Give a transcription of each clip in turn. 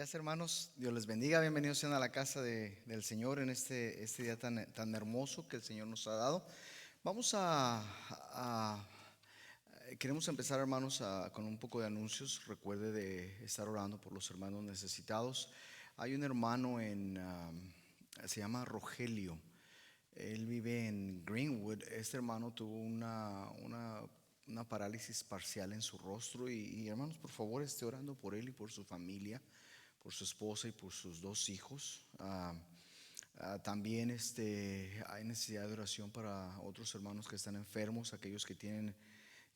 días, hermanos. Dios les bendiga. Bienvenidos sean a la casa del Señor en este día tan hermoso que el Señor nos ha dado. Vamos queremos empezar, hermanos, con un poco de anuncios. Recuerde de estar orando por los hermanos necesitados. Hay un hermano se llama Rogelio. Él vive en Greenwood. Este hermano tuvo una parálisis parcial en su rostro y hermanos, por favor, esté orando por él y por su familia, por su esposa y por sus dos hijos. También hay necesidad de oración para otros hermanos que están enfermos, aquellos que tienen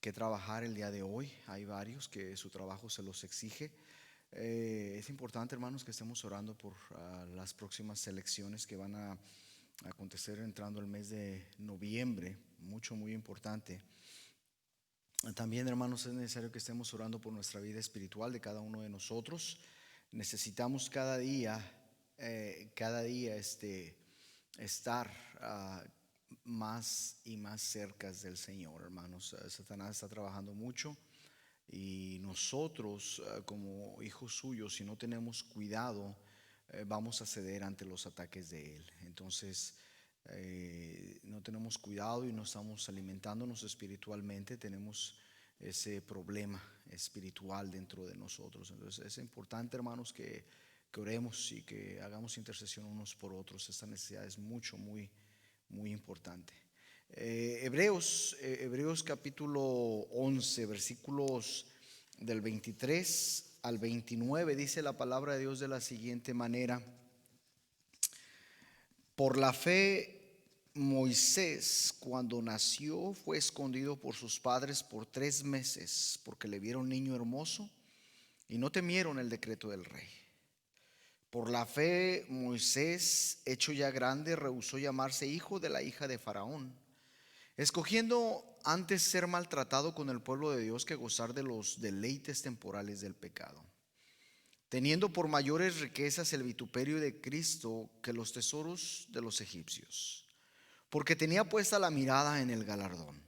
que trabajar el día de hoy. Hay varios que su trabajo se los exige. Es importante, hermanos, que estemos orando por las próximas elecciones que van a acontecer entrando el mes de noviembre. Muy importante. También, hermanos, es necesario que estemos orando por nuestra vida espiritual de cada uno de nosotros. Necesitamos cada día estar más y más cerca del Señor, hermanos. Satanás está trabajando mucho y nosotros, como hijos suyos, si no tenemos cuidado, vamos a ceder ante los ataques de él. Entonces, no tenemos cuidado y no estamos alimentándonos espiritualmente, tenemos ese problema espiritual dentro de nosotros. Entonces es importante, hermanos, que oremos y que hagamos intercesión unos por otros. Esta necesidad es muy importante. Hebreos capítulo 11, versículos del 23 al 29, dice la palabra de Dios de la siguiente manera: por la fe, Moisés, cuando nació, fue escondido por sus padres por 3 meses, porque le vieron niño hermoso y no temieron el decreto del rey. Por la fe, Moisés, hecho ya grande, rehusó llamarse hijo de la hija de Faraón, escogiendo antes ser maltratado con el pueblo de Dios que gozar de los deleites temporales del pecado, teniendo por mayores riquezas el vituperio de Cristo que los tesoros de los egipcios, porque tenía puesta la mirada en el galardón.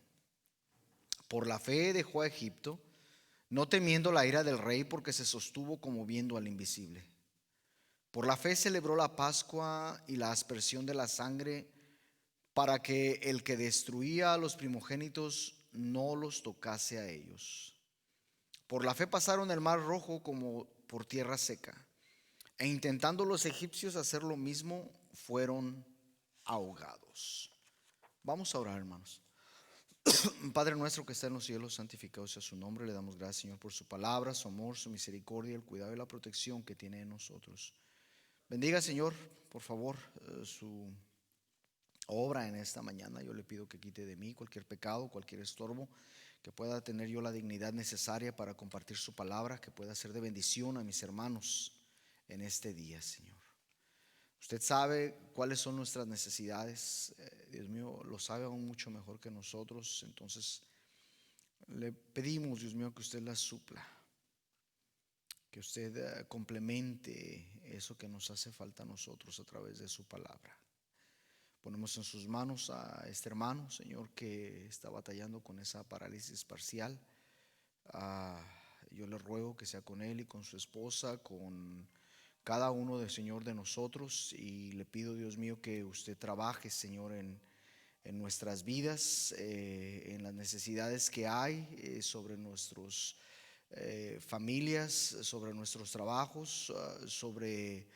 Por la fe dejó a Egipto, no temiendo la ira del rey, porque se sostuvo como viendo al invisible. Por la fe celebró la Pascua y la aspersión de la sangre, para que el que destruía a los primogénitos no los tocase a ellos. Por la fe pasaron el mar rojo como por tierra seca, e intentando los egipcios hacer lo mismo, fueron ahogados. Vamos a orar, hermanos. Padre nuestro que está en los cielos, santificado sea su nombre. Le damos gracias, Señor, por su palabra, su amor, su misericordia, el cuidado y la protección que tiene en nosotros. Bendiga, Señor, por favor, su obra en esta mañana. Yo le pido que quite de mí cualquier pecado, cualquier estorbo, que pueda tener yo la dignidad necesaria para compartir su palabra, que pueda ser de bendición a mis hermanos en este día, Señor. Usted sabe cuáles son nuestras necesidades, Dios mío, lo sabe aún mucho mejor que nosotros. Entonces le pedimos, Dios mío, que usted las supla, que usted complemente eso que nos hace falta a nosotros a través de su palabra. Ponemos en sus manos a este hermano, Señor, que está batallando con esa parálisis parcial. Yo le ruego que sea con él y con su esposa, con cada uno de, Señor, de nosotros, y le pido, Dios mío, que usted trabaje, Señor, en nuestras vidas, en las necesidades que hay sobre nuestras familias, sobre nuestros trabajos, sobre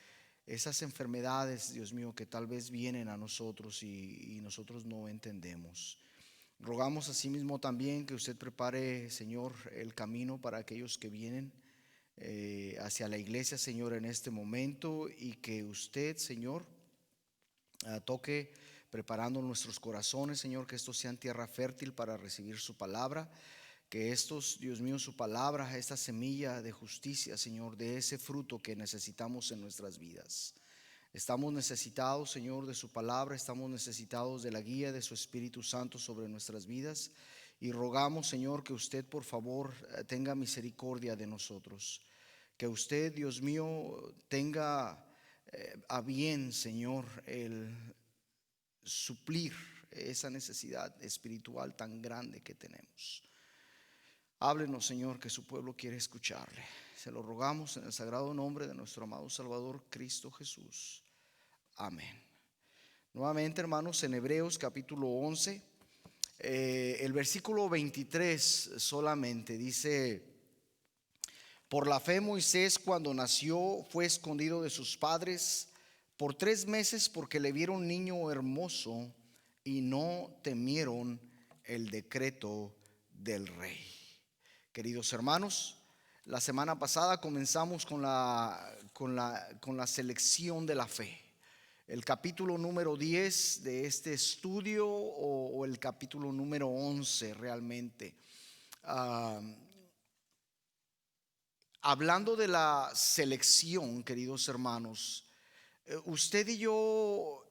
esas enfermedades, Dios mío, que tal vez vienen a nosotros y nosotros no entendemos. Rogamos asimismo también que usted prepare, Señor, el camino para aquellos que vienen hacia la iglesia, Señor, en este momento, y que usted, Señor, toque preparando nuestros corazones, Señor, que estos sean tierra fértil para recibir su palabra. Que estos, Dios mío, su palabra, esta semilla de justicia, Señor, de ese fruto que necesitamos en nuestras vidas. Estamos necesitados, Señor, de su palabra, estamos necesitados de la guía de su Espíritu Santo sobre nuestras vidas, y rogamos, Señor, que usted, por favor, tenga misericordia de nosotros. Que usted, Dios mío, tenga a bien, Señor, el suplir esa necesidad espiritual tan grande que tenemos. Háblenos, Señor, que su pueblo quiere escucharle. Se lo rogamos en el sagrado nombre de nuestro amado Salvador Cristo Jesús. Amén. Nuevamente, hermanos, en Hebreos capítulo 11, el versículo 23 solamente dice: por la fe Moisés, cuando nació, fue escondido de sus padres por 3 meses porque le vieron niño hermoso y no temieron el decreto del rey. Queridos hermanos, la semana pasada comenzamos con la selección de la fe. El capítulo número 10 de este estudio, o el capítulo número 11 realmente. Hablando de la selección, queridos hermanos, usted y yo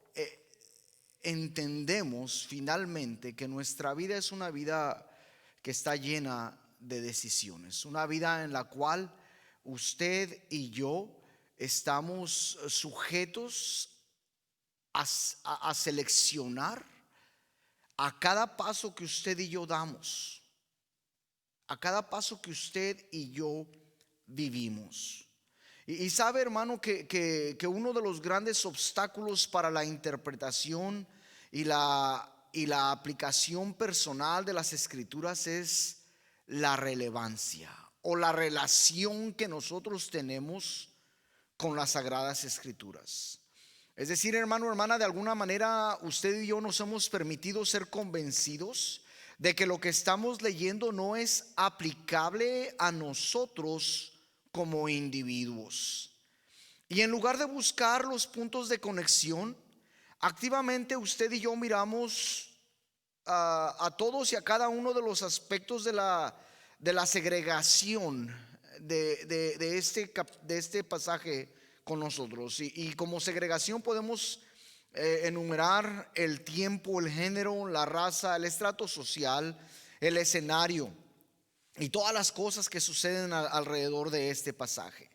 entendemos finalmente que nuestra vida es una vida que está llena de decisiones, una vida en la cual usted y yo estamos sujetos a seleccionar a cada paso que usted y yo damos, a cada paso que usted y yo vivimos. Y sabe, hermano, que uno de los grandes obstáculos para la interpretación y la aplicación personal de las escrituras es la relevancia o la relación que nosotros tenemos con las sagradas escrituras. Es decir, hermano, hermana, de alguna manera usted y yo nos hemos permitido ser convencidos de que lo que estamos leyendo no es aplicable a nosotros como individuos. Y en lugar de buscar los puntos de conexión, activamente usted y yo miramos a todos y a cada uno de los aspectos de la segregación de este pasaje con nosotros. Y como segregación podemos enumerar el tiempo, el género, la raza, el estrato social, el escenario y todas las cosas que suceden alrededor de este pasaje.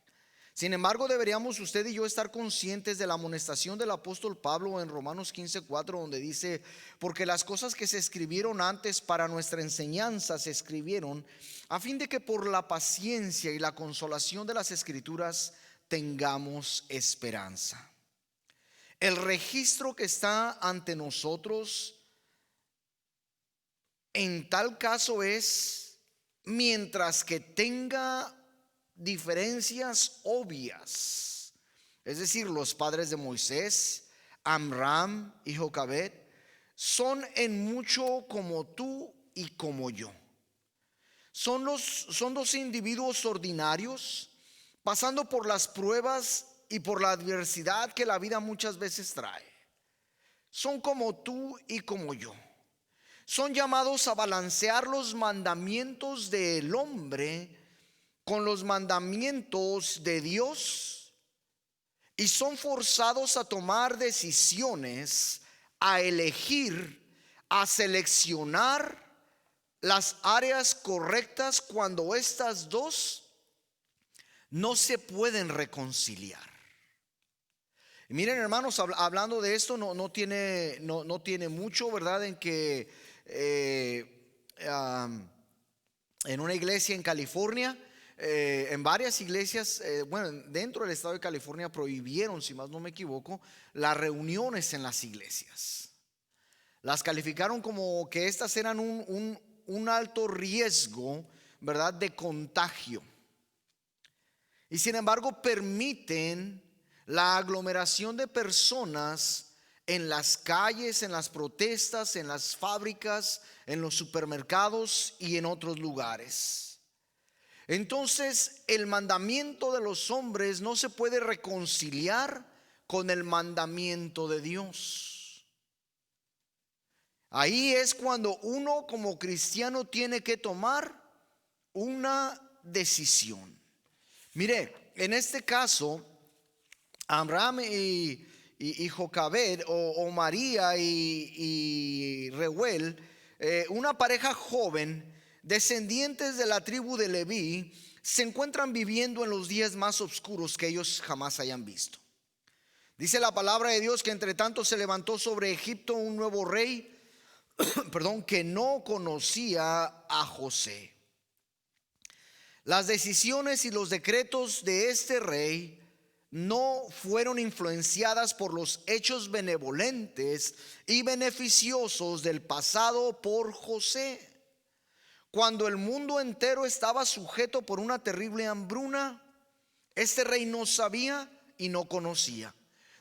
Sin embargo, deberíamos usted y yo estar conscientes de la amonestación del apóstol Pablo en Romanos 15:4, donde dice: porque las cosas que se escribieron antes para nuestra enseñanza se escribieron a fin de que por la paciencia y la consolación de las escrituras tengamos esperanza. El registro que está ante nosotros en tal caso es: mientras que tenga diferencias obvias, es decir, los padres de Moisés, Amram y Jocabed, son en mucho como tú y como yo. Son dos individuos ordinarios, pasando por las pruebas y por la adversidad que la vida muchas veces trae. Son como tú y como yo. Son llamados a balancear los mandamientos del hombre con los mandamientos de Dios, y son forzados a tomar decisiones, a elegir, a seleccionar las áreas correctas cuando estas dos no se pueden reconciliar. Y miren, hermanos, hablando de esto, no tiene mucho, ¿verdad? En que en una iglesia en California, en varias iglesias, dentro del estado de California prohibieron, si más no me equivoco, las reuniones en las iglesias. Las calificaron como que estas eran un alto riesgo, ¿verdad?, de contagio. Y sin embargo permiten la aglomeración de personas en las calles, en las protestas, en las fábricas, en los supermercados y en otros lugares. Entonces, el mandamiento de los hombres no se puede reconciliar con el mandamiento de Dios. Ahí es cuando uno como cristiano tiene que tomar una decisión. Mire, en este caso, Amram y Jocabed, o María y Reuel, una pareja joven, descendientes de la tribu de Leví, se encuentran viviendo en los días más oscuros que ellos jamás hayan visto. Dice la palabra de Dios que entre tanto se levantó sobre Egipto un nuevo rey, que no conocía a José. Las decisiones y los decretos de este rey no fueron influenciadas por los hechos benevolentes y beneficiosos del pasado por José. Cuando el mundo entero estaba sujeto por una terrible hambruna, este rey no sabía y no conocía.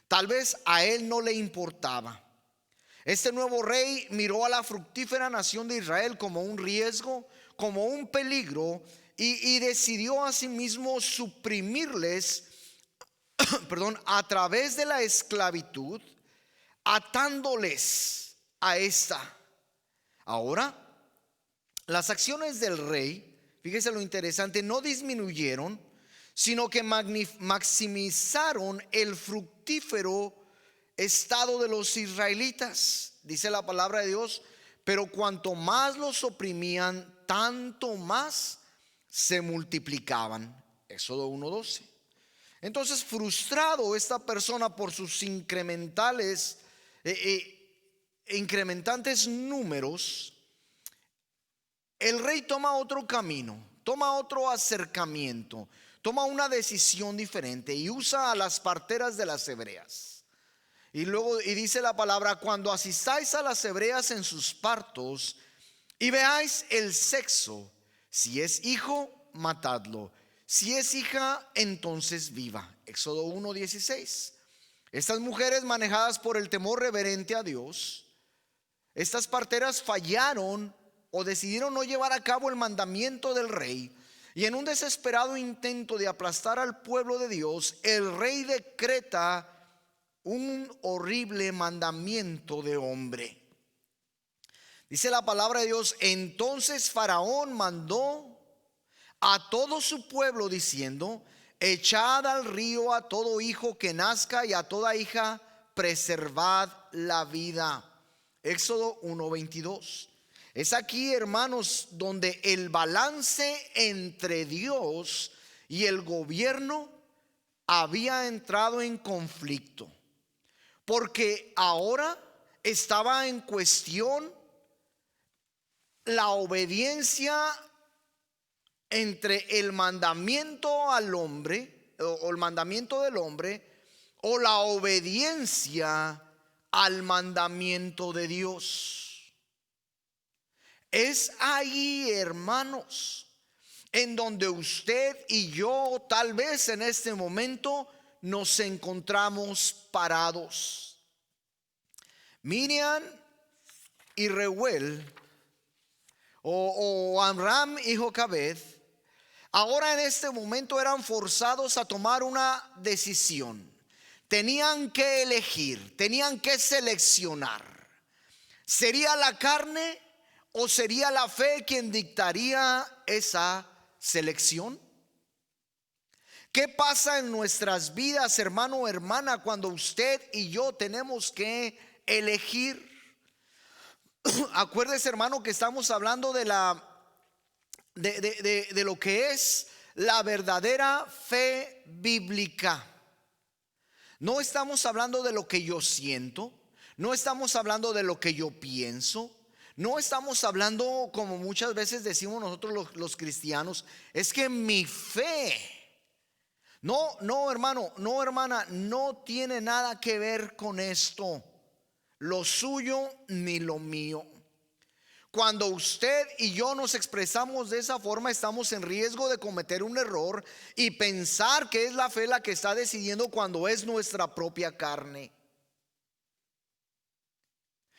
Tal vez a él no le importaba. Este nuevo rey miró a la fructífera nación de Israel como un riesgo, como un peligro, y decidió asimismo suprimirles, a través de la esclavitud, atándoles a esta. Ahora, las acciones del rey, fíjese lo interesante, no disminuyeron, sino que maximizaron el fructífero estado de los israelitas. Dice la palabra de Dios: pero cuanto más los oprimían, tanto más se multiplicaban. Éxodo 1:12. Entonces, frustrado esta persona por sus incrementantes números, el rey toma otro camino, toma otro acercamiento, toma una decisión diferente y usa a las parteras de las hebreas. Y luego dice la palabra: cuando asistáis a las hebreas en sus partos y veáis el sexo, si es hijo, matadlo; si es hija, entonces viva. Éxodo 1:16. Estas mujeres, manejadas por el temor reverente a Dios, estas parteras fallaron o decidieron no llevar a cabo el mandamiento del rey, y en un desesperado intento de aplastar al pueblo de Dios, el rey decreta un horrible mandamiento de hombre. Dice la palabra de Dios: entonces Faraón mandó a todo su pueblo diciendo: echad al río a todo hijo que nazca y a toda hija preservad la vida. Éxodo 1:22. Es aquí, hermanos, donde el balance entre Dios y el gobierno había entrado en conflicto, porque ahora estaba en cuestión la obediencia entre el mandamiento al hombre, o el mandamiento del hombre, o la obediencia al mandamiento de Dios. Es ahí, hermanos, en donde usted y yo tal vez en este momento nos encontramos parados. Miriam y Reuel, o Amram y Jocabed, ahora en este momento eran forzados a tomar una decisión. Tenían que elegir, tenían que seleccionar. ¿Sería la carne o sería la fe quien dictaría esa selección? ¿Qué pasa en nuestras vidas, hermano o hermana, cuando usted y yo tenemos que elegir? Acuérdese, hermano, que estamos hablando de lo que es la verdadera fe bíblica. No estamos hablando de lo que yo siento, no estamos hablando de lo que yo pienso, no estamos hablando, como muchas veces decimos nosotros los cristianos, es que mi fe. No, hermano, no, hermana, no tiene nada que ver con esto, lo suyo ni lo mío. Cuando usted y yo nos expresamos de esa forma, estamos en riesgo de cometer un error y pensar que es la fe la que está decidiendo cuando es nuestra propia carne.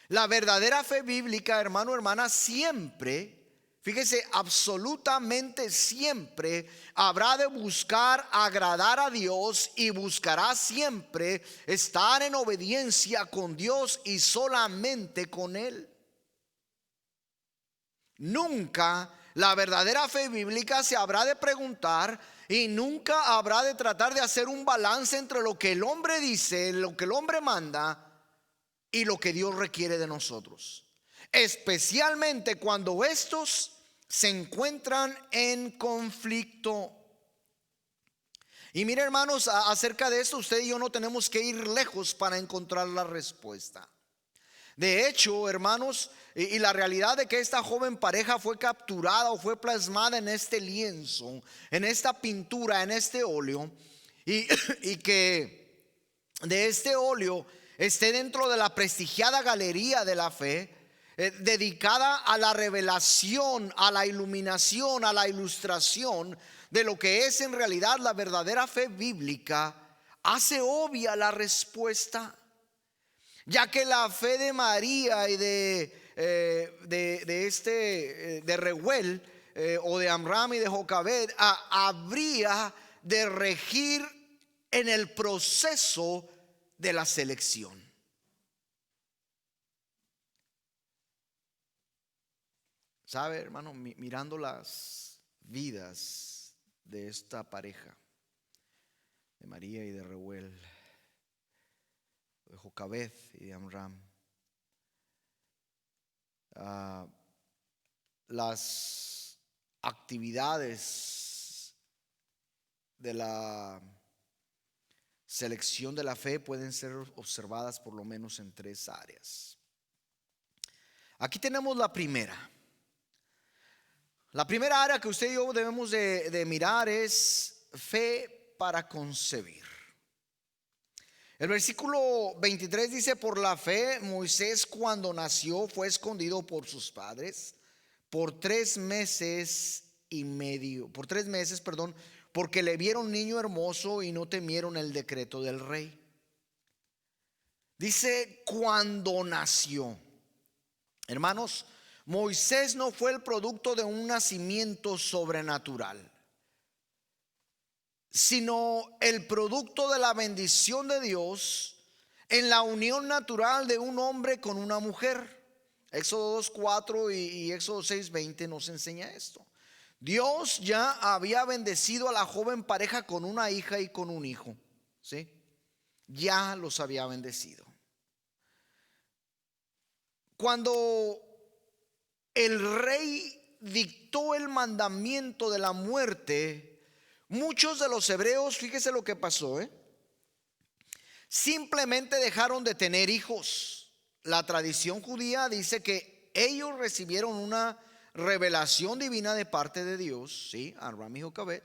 La verdadera fe bíblica, hermano, hermana, siempre, fíjese, absolutamente siempre habrá de buscar agradar a Dios y buscará siempre estar en obediencia con Dios y solamente con Él. Nunca la verdadera fe bíblica se habrá de preguntar y nunca habrá de tratar de hacer un balance entre lo que el hombre dice, lo que el hombre manda y lo que Dios requiere de nosotros, especialmente cuando estos se encuentran en conflicto. Y mire, hermanos, acerca de esto usted y yo no tenemos que ir lejos para encontrar la respuesta. De hecho, hermanos, y la realidad de que esta joven pareja fue capturada o fue plasmada en este lienzo, en esta pintura, en este óleo, y, y que de este óleo esté dentro de la prestigiada galería de la fe, dedicada a la revelación, a la iluminación, a la ilustración de lo que es en realidad la verdadera fe bíblica, hace obvia la respuesta. Ya que la fe de María y de Reuel, o de Amram y de Jocabed, habría de regir en el proceso de la selección. ¿Sabe, hermano? Mirando las vidas de esta pareja, de María y de Reuel, de Jocabed y de Amram, las actividades de la selección de la fe pueden ser observadas por lo menos en tres áreas. Aquí tenemos la primera. La primera área que usted y yo debemos de mirar es fe para concebir. El versículo 23 dice: por la fe Moisés, cuando nació, fue escondido por sus padres por 3 meses y medio, porque le vieron niño hermoso y no temieron el decreto del rey. Dice cuando nació. Hermanos, Moisés no fue el producto de un nacimiento sobrenatural, sino el producto de la bendición de Dios en la unión natural de un hombre con una mujer. Éxodo 2:4 y Éxodo 6:20 nos enseña esto. Dios ya había bendecido a la joven pareja con una hija y con un hijo, ¿sí? Ya los había bendecido. Cuando el rey dictó el mandamiento de la muerte, muchos de los hebreos, fíjese lo que pasó, simplemente dejaron de tener hijos. La tradición judía dice que ellos recibieron una revelación divina de parte de Dios, ¿sí? Amram y Jocabed,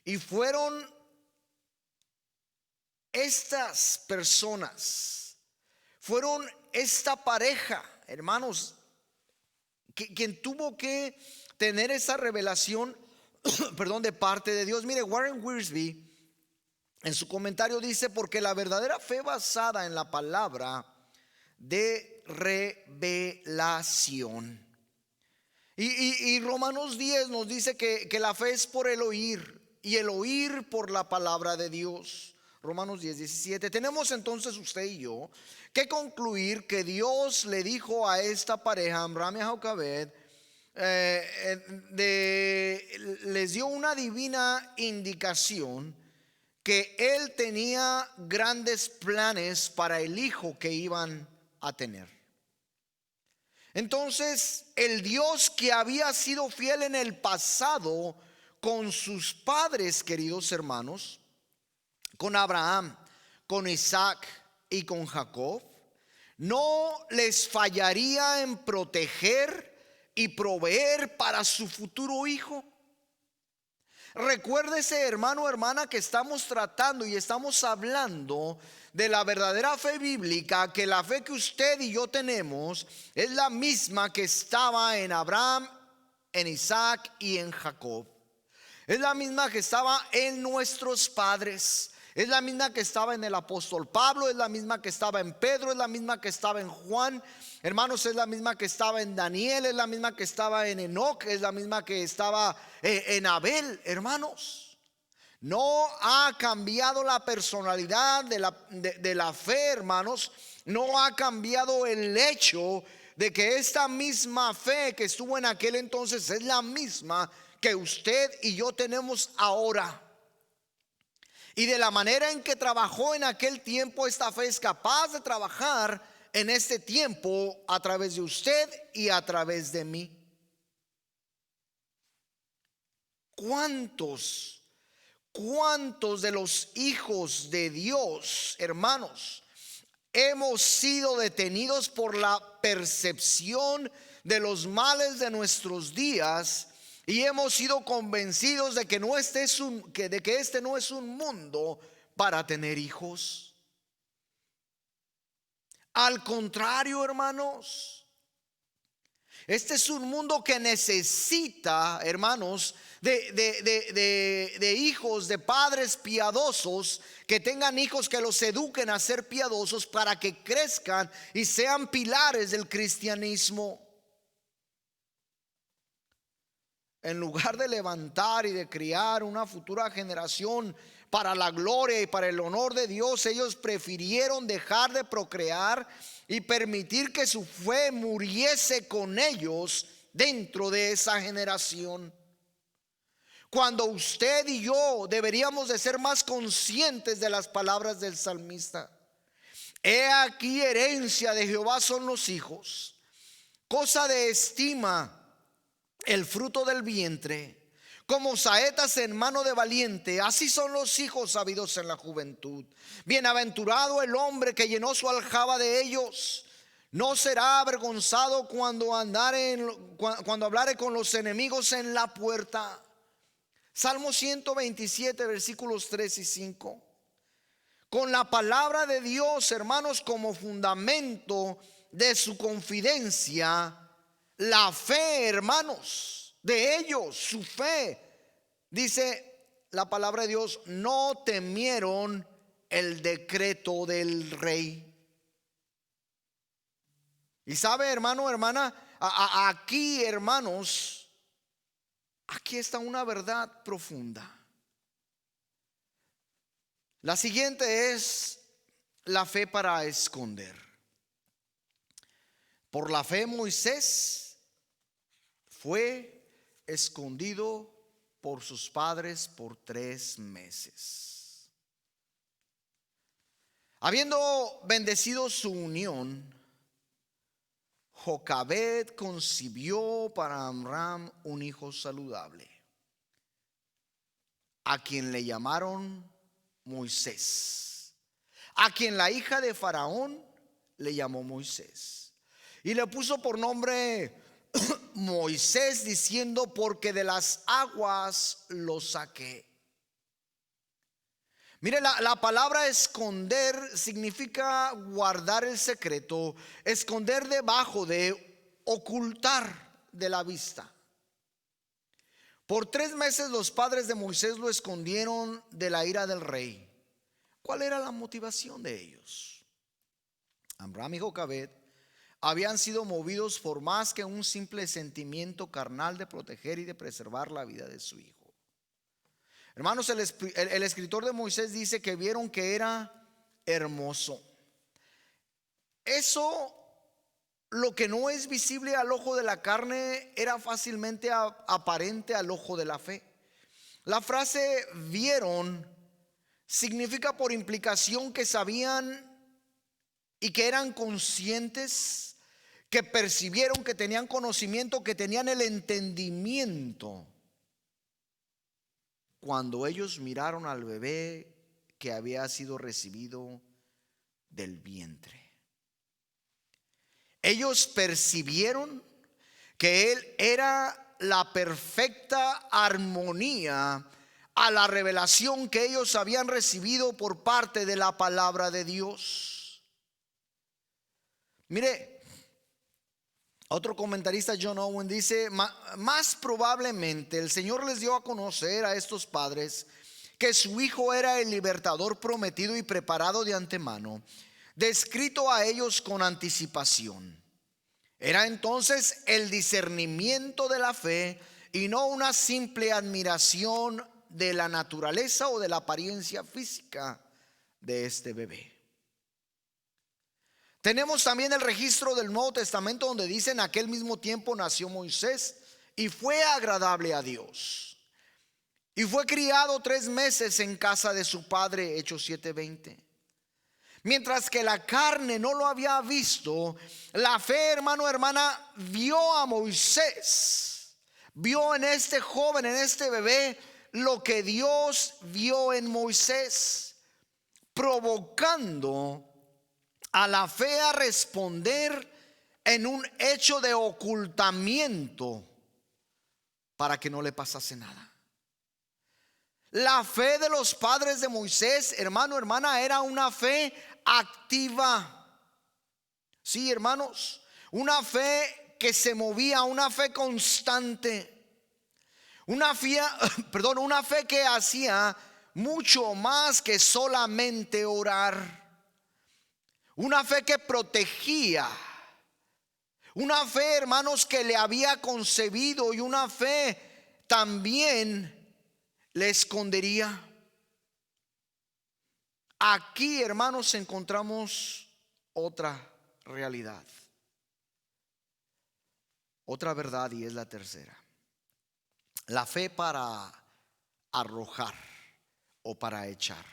y fueron estas personas, fueron esta pareja, hermanos, quien tuvo que tener esa revelación de parte de Dios. Mire, Warren Wiersbe en su comentario dice: porque la verdadera fe basada en la palabra de revelación. Y Romanos 10 nos dice que la fe es por el oír, y el oír por la palabra de Dios. Romanos 10:17. Tenemos entonces usted y yo que concluir que Dios le dijo a esta pareja, Amram y Jocabed, les dio una divina indicación que él tenía grandes planes para el hijo que iban a tener. Entonces, el Dios que había sido fiel en el pasado con sus padres, queridos hermanos, con Abraham, con Isaac y con Jacob, no les fallaría en proteger y proveer para su futuro hijo. Recuérdese, hermano o hermana, que estamos tratando y estamos hablando de la verdadera fe bíblica, que la fe que usted y yo tenemos es la misma que estaba en Abraham, en Isaac y en Jacob. Es la misma que estaba en nuestros padres. Es la misma que estaba en el apóstol Pablo, es la misma que estaba en Pedro, es la misma que estaba en Juan. Hermanos, es la misma que estaba en Daniel, es la misma que estaba en Enoc, es la misma que estaba en Abel. Hermanos, no ha cambiado la personalidad de la fe, hermanos. No ha cambiado el hecho de que esta misma fe que estuvo en aquel entonces es la misma que usted y yo tenemos ahora. Y de la manera en que trabajó en aquel tiempo, esta fe es capaz de trabajar en este tiempo a través de usted y a través de mí. ¿Cuántos de los hijos de Dios, hermanos, hemos sido detenidos por la percepción de los males de nuestros días y hemos sido convencidos de que este no es un mundo para tener hijos. Al contrario, hermanos, este es un mundo que necesita, hermanos, de hijos, de padres piadosos, que tengan hijos que los eduquen a ser piadosos para que crezcan y sean pilares del cristianismo. En lugar de levantar y de criar una futura generación para la gloria y para el honor de Dios, ellos prefirieron dejar de procrear y permitir que su fe muriese con ellos dentro de esa generación. Cuando usted y yo deberíamos de ser más conscientes de las palabras del salmista. He aquí, herencia de Jehová son los hijos, cosa de estima el fruto del vientre. Como saetas en mano de valiente, así son los hijos habidos en la juventud. Bienaventurado el hombre que llenó su aljaba de ellos. No será avergonzado cuando hablare con los enemigos en la puerta. Salmo 127, versículos 3 y 5. Con la palabra de Dios, hermanos, como fundamento de su confidencia, la fe, hermanos, de ellos, su fe, dice la palabra de Dios, no temieron el decreto del rey. Y sabe, hermano, hermana, aquí, hermanos, aquí está una verdad profunda. La siguiente es la fe para esconder. Por la fe Moisés fue escondido por sus padres por 3 meses. Habiendo bendecido su unión, Jocabed concibió para Amram un hijo saludable, a quien le llamaron Moisés, a quien la hija de Faraón le llamó Moisés, y le puso por nombre Moisés, diciendo: porque de las aguas lo saqué. Mire, la palabra esconder significa guardar el secreto, esconder debajo de, ocultar de la vista. Por 3 meses los padres de Moisés lo escondieron de la ira del rey. ¿Cuál era la motivación de ellos? Amram y Jocabed habían sido movidos por más que un simple sentimiento carnal de proteger y de preservar la vida de su hijo. Hermanos, el escritor de Moisés dice que vieron que era hermoso. Eso, lo que no es visible al ojo de la carne, era fácilmente aparente al ojo de la fe. La frase vieron significa por implicación que sabían y que eran conscientes, que percibieron, que tenían conocimiento, que tenían el entendimiento. Cuando ellos miraron al bebé que había sido recibido del vientre, ellos percibieron que él era la perfecta armonía a la revelación que ellos habían recibido por parte de la palabra de Dios. Mire, otro comentarista, John Owen, dice: más probablemente el Señor les dio a conocer a estos padres que su hijo era el libertador prometido y preparado de antemano, descrito a ellos con anticipación. Era entonces el discernimiento de la fe y no una simple admiración de la naturaleza o de la apariencia física de este bebé. Tenemos también el registro del Nuevo Testamento donde dice: en aquel mismo tiempo nació Moisés y fue agradable a Dios, y fue criado 3 meses en casa de su padre. Hechos 7:20. Mientras que la carne no lo había visto, la fe, hermano, hermana, vio a Moisés, vio en este joven, en este bebé, lo que Dios vio en Moisés, provocando a la fe a responder en un hecho de ocultamiento para que no le pasase nada. La fe de los padres de Moisés, hermano, hermana, era una fe activa. Sí, hermanos, una fe que se movía, una fe constante, una fe que hacía mucho más que solamente orar, una fe que protegía, una fe, hermanos, que le había concebido, y una fe también le escondería. Aquí, hermanos, encontramos otra realidad, otra verdad, y es la tercera: la fe para arrojar o para echar.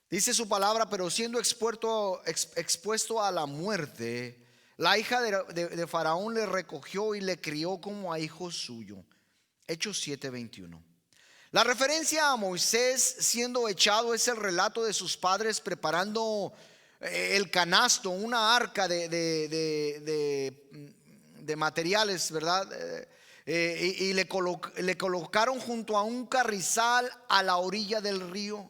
Dice su palabra: pero siendo expuesto a la muerte, la hija de Faraón le recogió y le crió como a hijo suyo. Hechos 7:21. La referencia a Moisés siendo echado es el relato de sus padres preparando el canasto, una arca de materiales, ¿verdad? Y le colocaron junto a un carrizal a la orilla del río.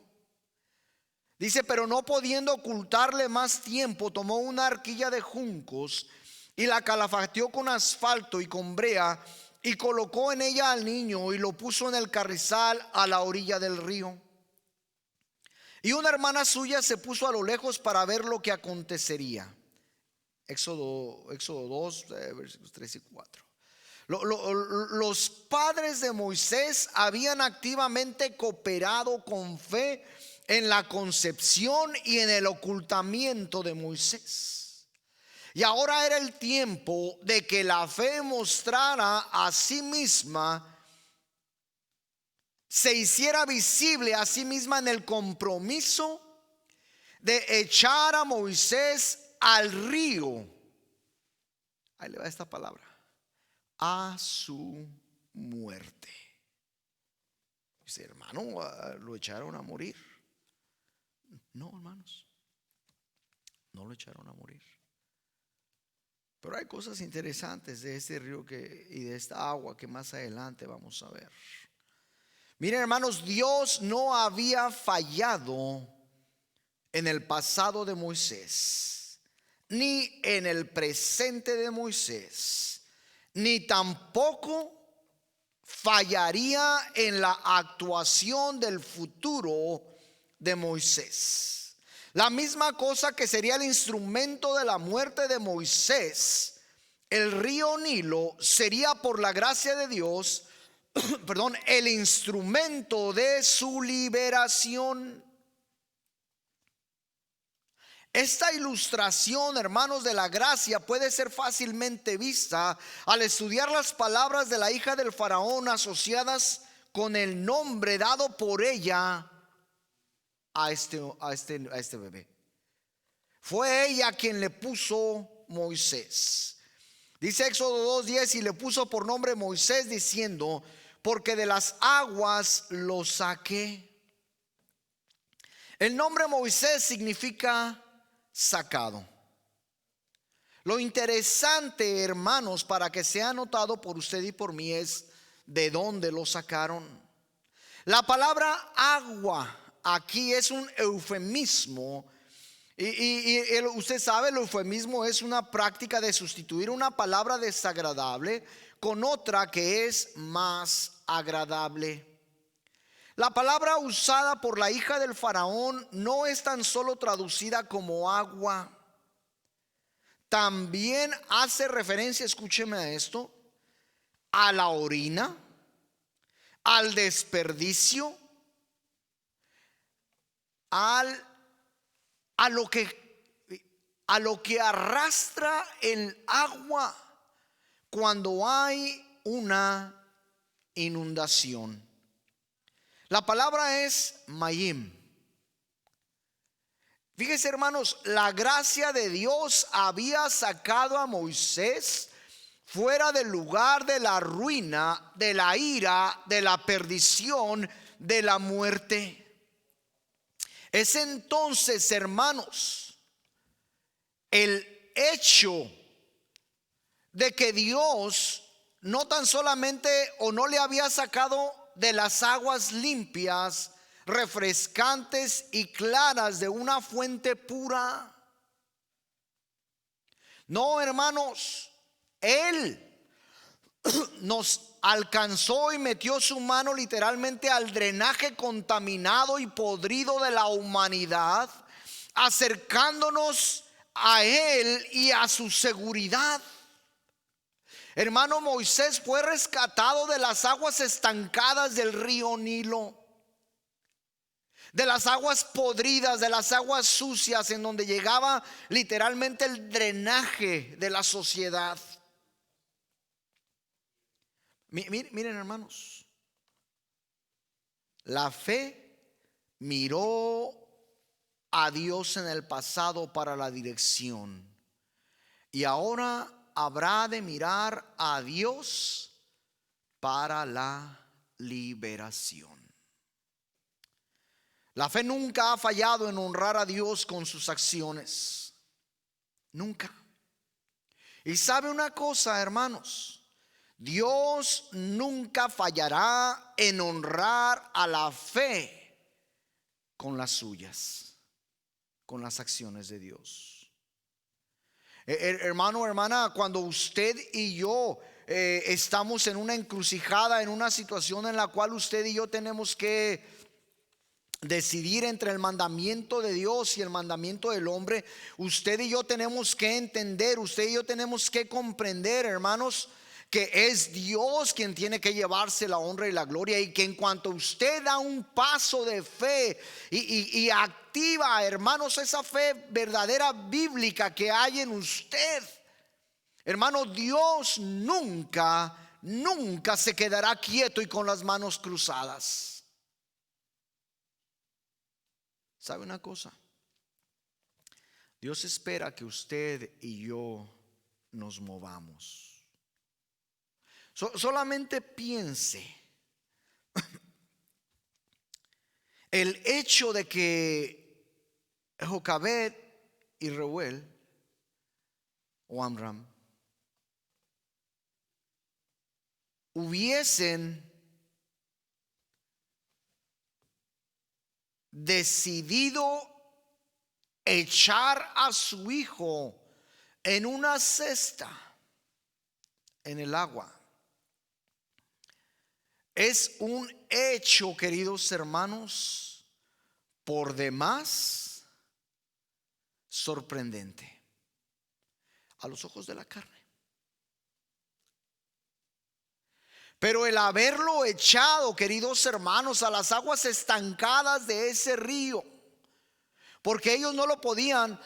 Dice: pero no pudiendo ocultarle más tiempo, tomó una arquilla de juncos y la calafateó con asfalto y con brea, y colocó en ella al niño y lo puso en el carrizal a la orilla del río. Y una hermana suya se puso a lo lejos para ver lo que acontecería. Éxodo 2, versículos 3 y 4. Los padres de Moisés habían activamente cooperado con fe en la concepción y en el ocultamiento de Moisés. Y ahora era el tiempo de que la fe mostrara a sí misma, se hiciera visible a sí misma en el compromiso de echar a Moisés al río. Ahí le va esta palabra: a su muerte. Dice: hermano, ¿lo echaron a morir? No, hermanos, no lo echaron a morir. Pero hay cosas interesantes de este río y de esta agua que más adelante vamos a ver. Miren, hermanos, Dios no había fallado en el pasado de Moisés, ni en el presente de Moisés, ni tampoco fallaría en la actuación del futuro de Moisés. La misma cosa que sería el instrumento de la muerte de Moisés, el río Nilo, sería por la gracia de Dios, el instrumento de su liberación. Esta ilustración, hermanos, de la gracia puede ser fácilmente vista al estudiar las palabras de la hija del faraón asociadas con el nombre dado por ella a este bebé. Fue ella quien le puso Moisés. Dice Éxodo 2:10: y le puso por nombre Moisés, diciendo: porque de las aguas lo saqué. El nombre Moisés significa sacado. Lo interesante, hermanos, para que sea notado por usted y por mí, es de dónde lo sacaron. La palabra agua aquí es un eufemismo. Y usted sabe, el eufemismo es una práctica de sustituir una palabra desagradable con otra que es más agradable. La palabra usada por la hija del faraón no es tan solo traducida como agua. También hace referencia, escúcheme a esto, a la orina, al desperdicio, a lo que arrastra el agua cuando hay una inundación. La palabra es mayim. Fíjense, hermanos, la gracia de Dios había sacado a Moisés fuera del lugar de la ruina, de la ira, de la perdición, de la muerte. Es entonces, hermanos, el hecho de que Dios no tan solamente o no le había sacado de las aguas limpias, refrescantes y claras de una fuente pura. No, hermanos, Él nos alcanzó y metió su mano literalmente al drenaje contaminado y podrido de la humanidad, acercándonos a Él y a su seguridad. Hermano, Moisés fue rescatado de las aguas estancadas del río Nilo, de las aguas podridas, de las aguas sucias, en donde llegaba literalmente el drenaje de la sociedad. Miren, hermanos, la fe miró a Dios en el pasado para la dirección, y ahora habrá de mirar a Dios para la liberación. La fe nunca ha fallado en honrar a Dios con sus acciones. Nunca. Y sabe una cosa, hermanos, Dios nunca fallará en honrar a la fe con las suyas, con las acciones de Dios. Hermano, hermana, cuando usted y yo estamos en una encrucijada, en una situación en la cual usted y yo tenemos que decidir entre el mandamiento de Dios y el mandamiento del hombre, usted y yo tenemos que entender, usted y yo tenemos que comprender, hermanos, que es Dios quien tiene que llevarse la honra y la gloria, y que en cuanto usted da un paso de fe y activa, hermanos, esa fe verdadera bíblica que hay en usted, hermano, Dios nunca se quedará quieto y con las manos cruzadas. ¿Sabe una cosa? Dios espera que usted y yo nos movamos. Solamente piense el hecho de que Jocabed y Reuel o Amram hubiesen decidido echar a su hijo en una cesta en el agua. Es un hecho, queridos hermanos, por demás sorprendente a los ojos de la carne. Pero el haberlo echado, queridos hermanos, a las aguas estancadas de ese río, porque ellos no lo podían,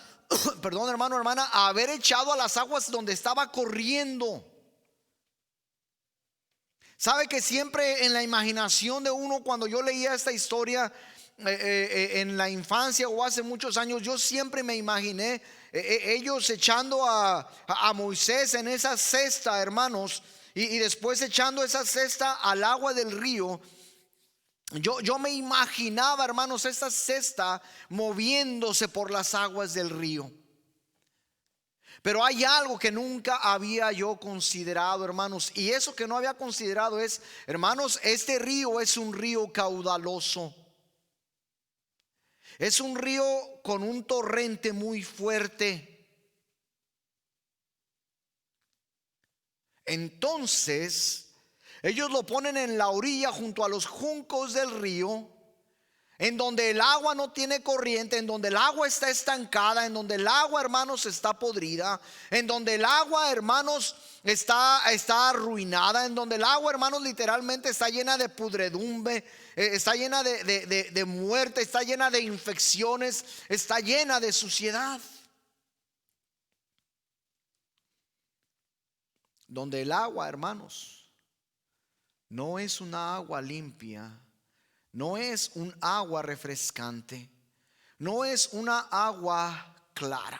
perdón, hermano, hermana, haber echado a las aguas donde estaba corriendo. Sabe que siempre en la imaginación de uno, cuando yo leía esta historia en la infancia o hace muchos años, yo siempre me imaginé ellos echando a Moisés en esa cesta, hermanos, y después echando esa cesta al agua del río. Yo me imaginaba, hermanos, esta cesta moviéndose por las aguas del río. Pero hay algo que nunca había yo considerado, hermanos, y eso que no había considerado es, hermanos, este río es un río caudaloso. Es un río con un torrente muy fuerte. Entonces, ellos lo ponen en la orilla junto a los juncos del río, en donde el agua no tiene corriente, en donde el agua está estancada, en donde el agua, hermanos, está podrida, en donde el agua, hermanos, está arruinada, en donde el agua, hermanos, literalmente está llena de pudredumbre, está llena de muerte, está llena de infecciones, está llena de suciedad. Donde el agua, hermanos, no es una agua limpia, no es un agua refrescante, no es una agua clara.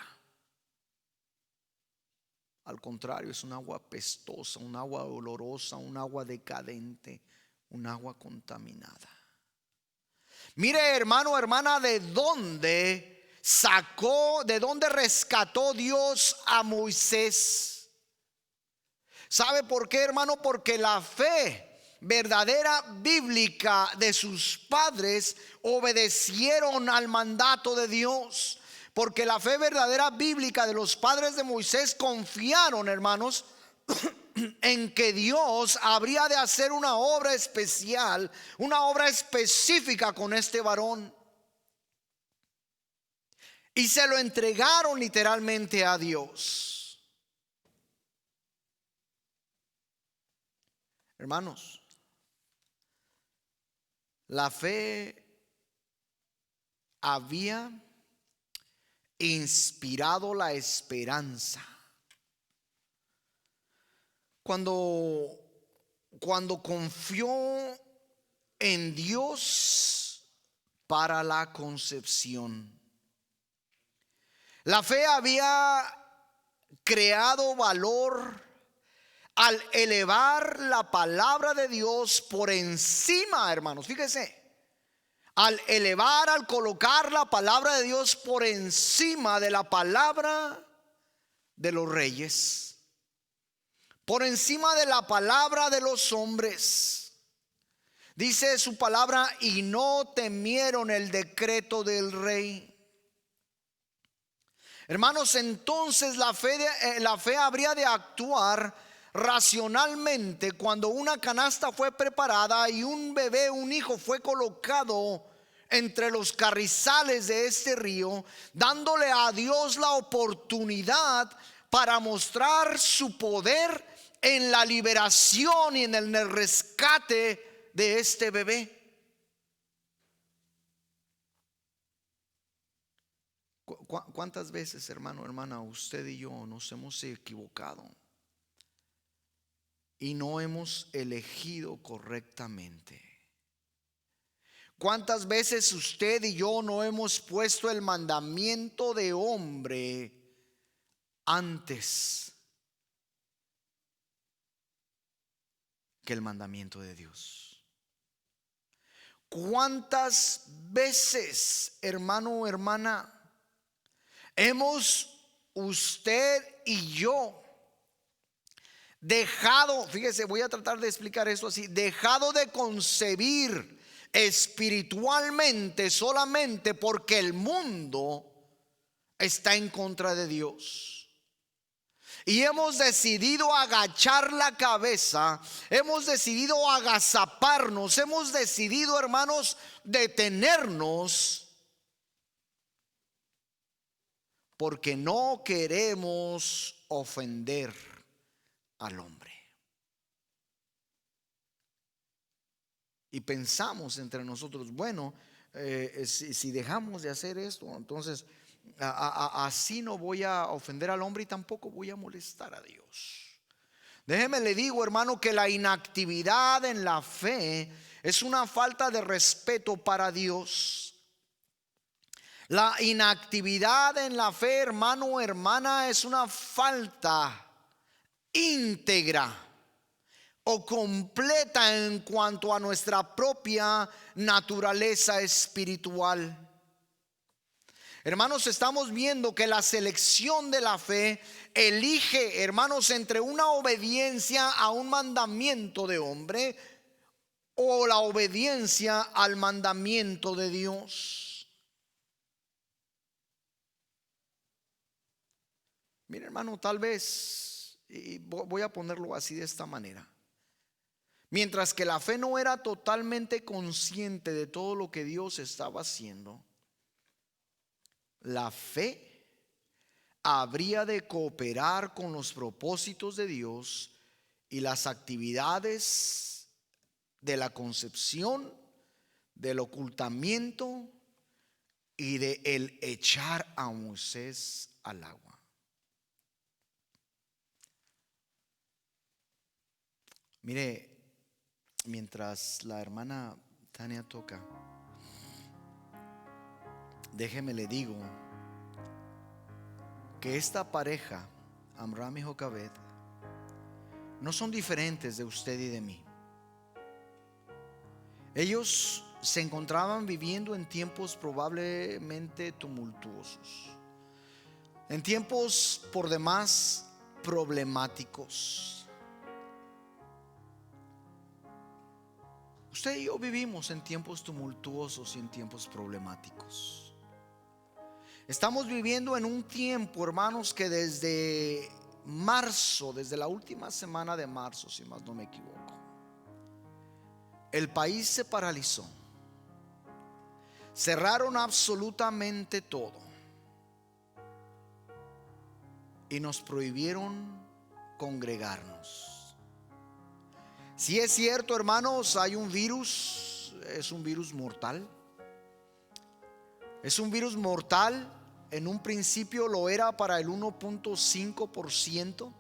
Al contrario, es un agua apestosa, un agua olorosa, un agua decadente, un agua contaminada. Mire, hermano, hermana, de dónde sacó, de dónde rescató Dios a Moisés. ¿Sabe por qué, hermano? Porque la fe verdadera bíblica de sus padres obedecieron al mandato de Dios. Porque la fe verdadera bíblica de los padres de Moisés confiaron, hermanos, en que Dios habría de hacer una obra especial, una obra específica con este varón. Y se lo entregaron literalmente a Dios. Hermanos, la fe había inspirado la esperanza. Cuando confió en Dios para la concepción. La fe había creado valor al elevar la palabra de Dios por encima, hermanos, fíjese. Al elevar, al colocar la palabra de Dios por encima de la palabra de los reyes, por encima de la palabra de los hombres. Dice su palabra: y no temieron el decreto del rey. Hermanos, entonces la fe habría de actuar racionalmente cuando una canasta fue preparada y un bebé, un hijo, fue colocado entre los carrizales de este río, dándole a Dios la oportunidad para mostrar su poder en la liberación y en el rescate de este bebé. ¿Cuántas veces, hermano, hermana, usted y yo nos hemos equivocado y no hemos elegido correctamente? ¿Cuántas veces usted y yo no hemos puesto el mandamiento de hombre antes que el mandamiento de Dios? ¿Cuántas veces, hermano o hermana, hemos usted y yo dejado, fíjese, voy a tratar de explicar esto así, dejado de concebir espiritualmente solamente porque el mundo está en contra de Dios? Y hemos decidido agachar la cabeza, hemos decidido agazaparnos, hemos decidido, hermanos, detenernos porque no queremos ofender al hombre. Y pensamos entre nosotros, bueno, si dejamos de hacer esto, entonces así no voy a ofender al hombre y tampoco voy a molestar a Dios. Déjeme le digo, hermano, que la inactividad en la fe es una falta de respeto para Dios. La inactividad en la fe, hermano o hermana, es una falta íntegra o completa en cuanto a nuestra propia naturaleza espiritual. Hermanos, estamos viendo que la selección de la fe elige, hermanos, entre una obediencia a un mandamiento de hombre o la obediencia al mandamiento de Dios. Mire, hermano, tal vez, y voy a ponerlo así de esta manera, mientras que la fe no era totalmente consciente de todo lo que Dios estaba haciendo, la fe habría de cooperar con los propósitos de Dios y las actividades de la concepción, del ocultamiento y de el echar a Moisés al agua. Mire, mientras la hermana Tania toca, déjeme le digo que esta pareja, Amram y Jocabed, no son diferentes de usted y de mí. Ellos se encontraban viviendo en tiempos probablemente tumultuosos, en tiempos por demás problemáticos. Usted y yo vivimos en tiempos tumultuosos y en tiempos problemáticos. Estamos viviendo en un tiempo, hermanos, que desde marzo, desde la última semana de marzo, si más no me equivoco, el país se paralizó. Cerraron absolutamente todo y nos prohibieron congregarnos. Si es cierto, hermanos, hay un virus, es un virus mortal. Es un virus mortal. En un principio lo era para el 1.5%.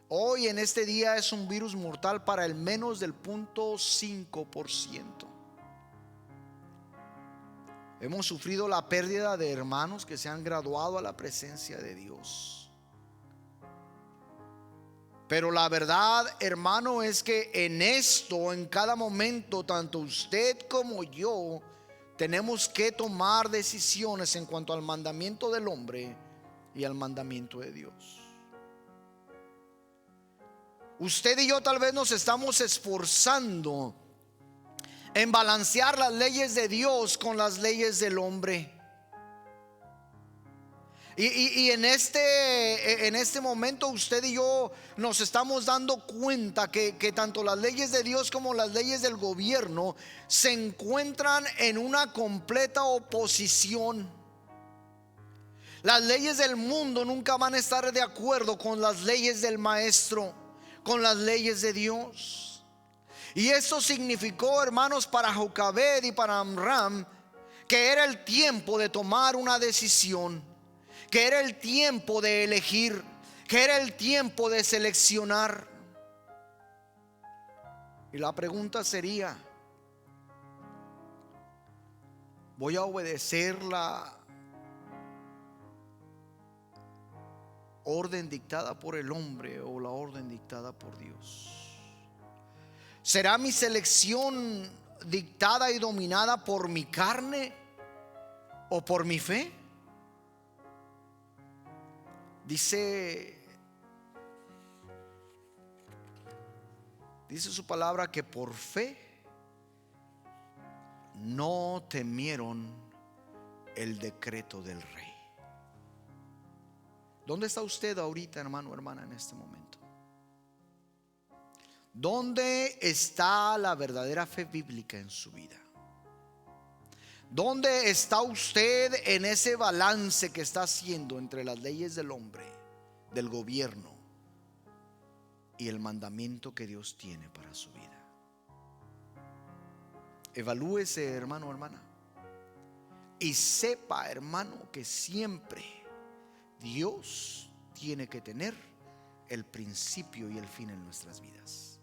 Hoy en este día es un virus mortal para el menos del 0.5%. Hemos sufrido la pérdida de hermanos que se han graduado a la presencia de Dios. Pero la verdad, hermano, es que en esto, en cada momento, tanto usted como yo tenemos que tomar decisiones en cuanto al mandamiento del hombre y al mandamiento de Dios. Usted y yo tal vez nos estamos esforzando en balancear las leyes de Dios con las leyes del hombre. Y en este momento usted y yo nos estamos dando cuenta que tanto las leyes de Dios como las leyes del gobierno se encuentran en una completa oposición. Las leyes del mundo nunca van a estar de acuerdo con las leyes del Maestro, con las leyes de Dios. Y esto significó, hermanos, para Jocabed y para Amram, que era el tiempo de tomar una decisión, que era el tiempo de elegir, que era el tiempo de seleccionar. Y la pregunta sería: ¿voy a obedecer la orden dictada por el hombre o la orden dictada por Dios? ¿Será mi selección dictada y dominada por mi carne o por mi fe? Dice su palabra que por fe no temieron el decreto del rey. ¿Dónde está usted ahorita, hermano, hermana, en este momento? ¿Dónde está la verdadera fe bíblica en su vida? ¿Dónde está usted en ese balance que está haciendo entre las leyes del hombre, del gobierno y el mandamiento que Dios tiene para su vida? Evalúese, hermano, hermana, y sepa, hermano, que siempre Dios tiene que tener el principio y el fin en nuestras vidas.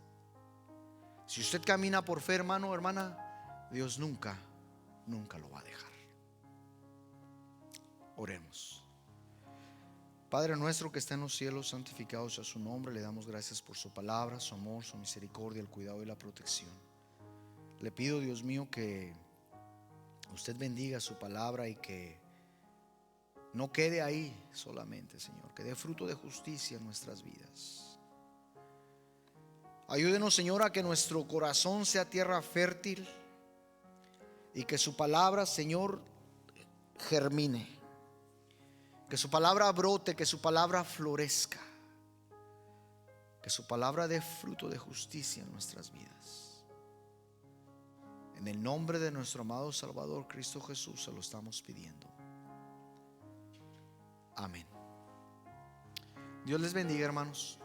Si usted camina por fe, hermano, hermana, Dios nunca lo va a dejar. Oremos. Padre nuestro que está en los cielos, santificado sea su nombre. Le damos gracias por su palabra, su amor, su misericordia, el cuidado y la protección. Le pido, Dios mío, que usted bendiga su palabra y que no quede ahí solamente, Señor, que dé fruto de justicia en nuestras vidas. Ayúdenos, Señor, a que nuestro corazón sea tierra fértil y que su palabra, Señor, germine, que su palabra brote, que su palabra florezca, que su palabra dé fruto de justicia en nuestras vidas. En el nombre de nuestro amado Salvador Cristo Jesús se lo estamos pidiendo. Amén. Dios les bendiga, hermanos.